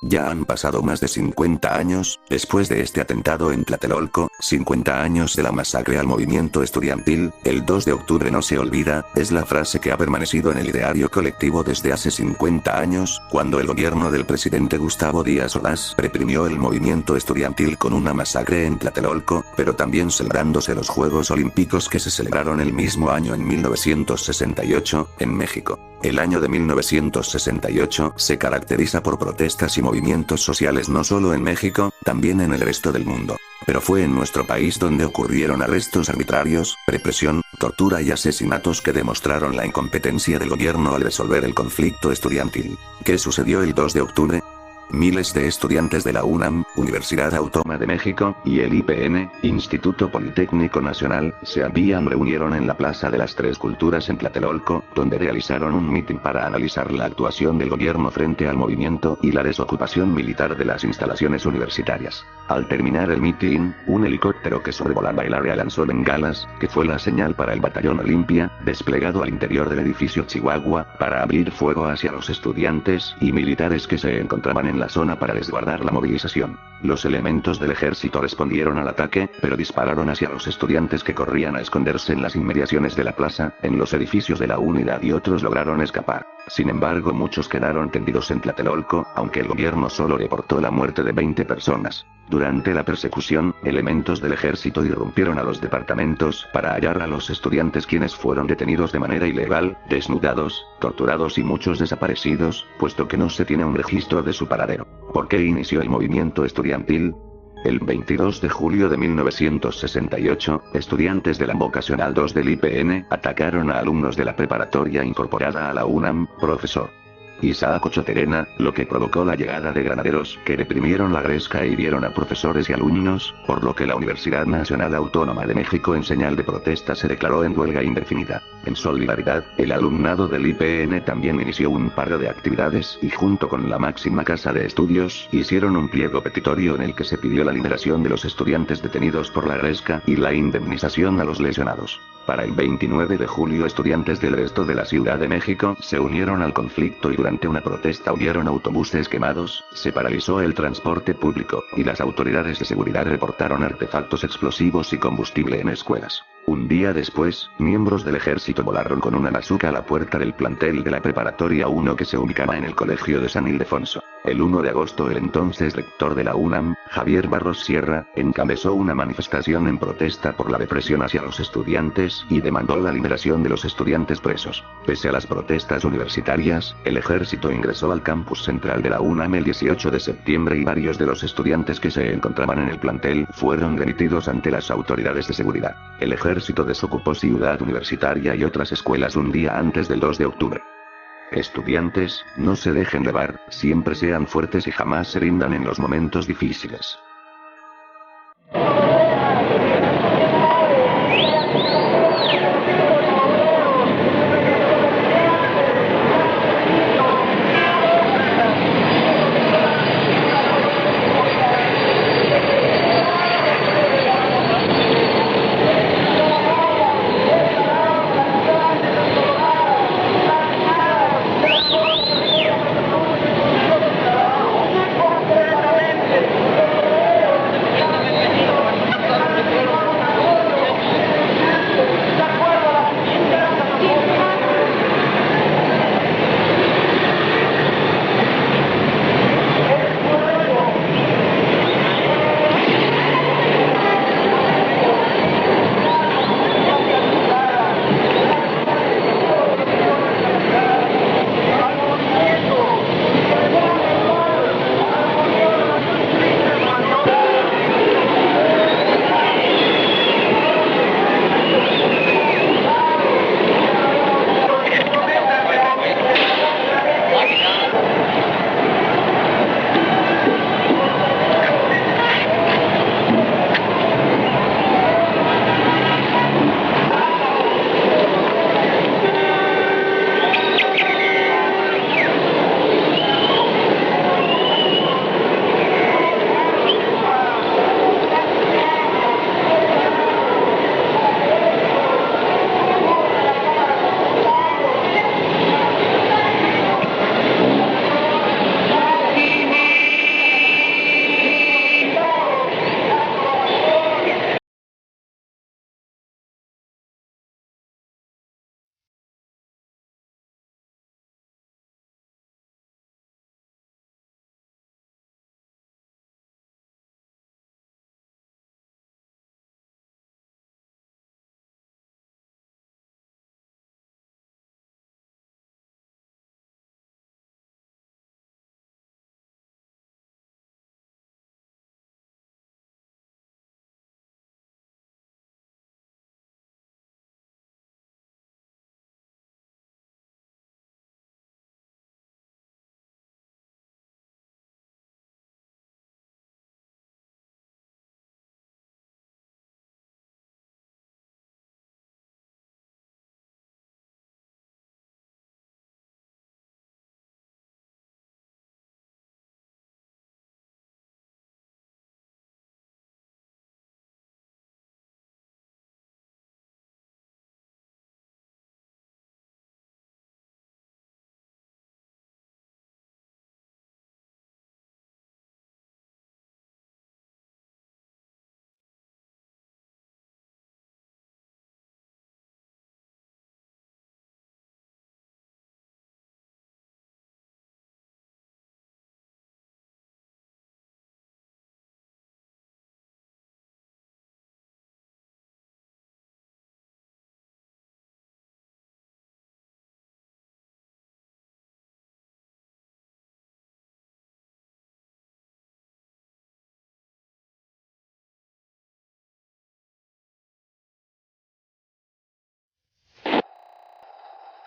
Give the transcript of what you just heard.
Ya han pasado más de 50 años, después de este atentado en Tlatelolco, 50 años de la masacre al movimiento estudiantil, el 2 de octubre no se olvida, es la frase que ha permanecido en el ideario colectivo desde hace 50 años, cuando el gobierno del presidente Gustavo Díaz Ordaz reprimió el movimiento estudiantil con una masacre en Tlatelolco, pero también celebrándose los Juegos Olímpicos que se celebraron el mismo año en 1968, en México. El año de 1968 se caracteriza por protestas y movimientos sociales no solo en México, también en el resto del mundo. Pero fue en nuestro país donde ocurrieron arrestos arbitrarios, represión, tortura y asesinatos que demostraron la incompetencia del gobierno al resolver el conflicto estudiantil. ¿Qué sucedió el 2 de octubre? Miles de estudiantes de la UNAM, Universidad Autónoma de México, y el IPN, Instituto Politécnico Nacional, reunieron en la Plaza de las Tres Culturas en Tlatelolco, donde realizaron un mitin para analizar la actuación del gobierno frente al movimiento y la desocupación militar de las instalaciones universitarias. Al terminar el mitin, un helicóptero que sobrevolaba el área lanzó bengalas, que fue la señal para el batallón Olimpia, desplegado al interior del edificio Chihuahua, para abrir fuego hacia los estudiantes y militares que se encontraban en la zona para resguardar la movilización. Los elementos del ejército respondieron al ataque, pero dispararon hacia los estudiantes que corrían a esconderse en las inmediaciones de la plaza, en los edificios de la unidad, y otros lograron escapar. Sin embargo, muchos quedaron tendidos en Tlatelolco, aunque el gobierno solo reportó la muerte de 20 personas. Durante la persecución, elementos del ejército irrumpieron a los departamentos para hallar a los estudiantes, quienes fueron detenidos de manera ilegal, desnudados, torturados y muchos desaparecidos, puesto que no se tiene un registro de su paradero. ¿Por qué inició el movimiento estudiantil? El 22 de julio de 1968, estudiantes de la vocacional 2 del IPN atacaron a alumnos de la preparatoria incorporada a la UNAM, profesor Isaac Ochoa Terena, lo que provocó la llegada de granaderos que reprimieron la gresca e hirieron a profesores y alumnos, por lo que la Universidad Nacional Autónoma de México, en señal de protesta, se declaró en huelga indefinida. En solidaridad, el alumnado del IPN también inició un par de actividades y, junto con la máxima casa de estudios, hicieron un pliego petitorio en el que se pidió la liberación de los estudiantes detenidos por la gresca y la indemnización a los lesionados. Para el 29 de julio, estudiantes del resto de la Ciudad de México se unieron al conflicto y durante una protesta hubieron autobuses quemados, se paralizó el transporte público, y las autoridades de seguridad reportaron artefactos explosivos y combustible en escuelas. Un día después, miembros del ejército volaron con una bazooka a la puerta del plantel de la preparatoria 1 que se ubicaba en el colegio de San Ildefonso. El 1 de agosto, el entonces rector de la UNAM, Javier Barros Sierra, encabezó una manifestación en protesta por la represión hacia los estudiantes y demandó la liberación de los estudiantes presos. Pese a las protestas universitarias, el ejército ingresó al campus central de la UNAM el 18 de septiembre y varios de los estudiantes que se encontraban en el plantel fueron remitidos ante las autoridades de seguridad. El ejército desocupó Ciudad Universitaria y otras escuelas un día antes del 2 de octubre. Estudiantes, no se dejen llevar, siempre sean fuertes y jamás se rindan en los momentos difíciles.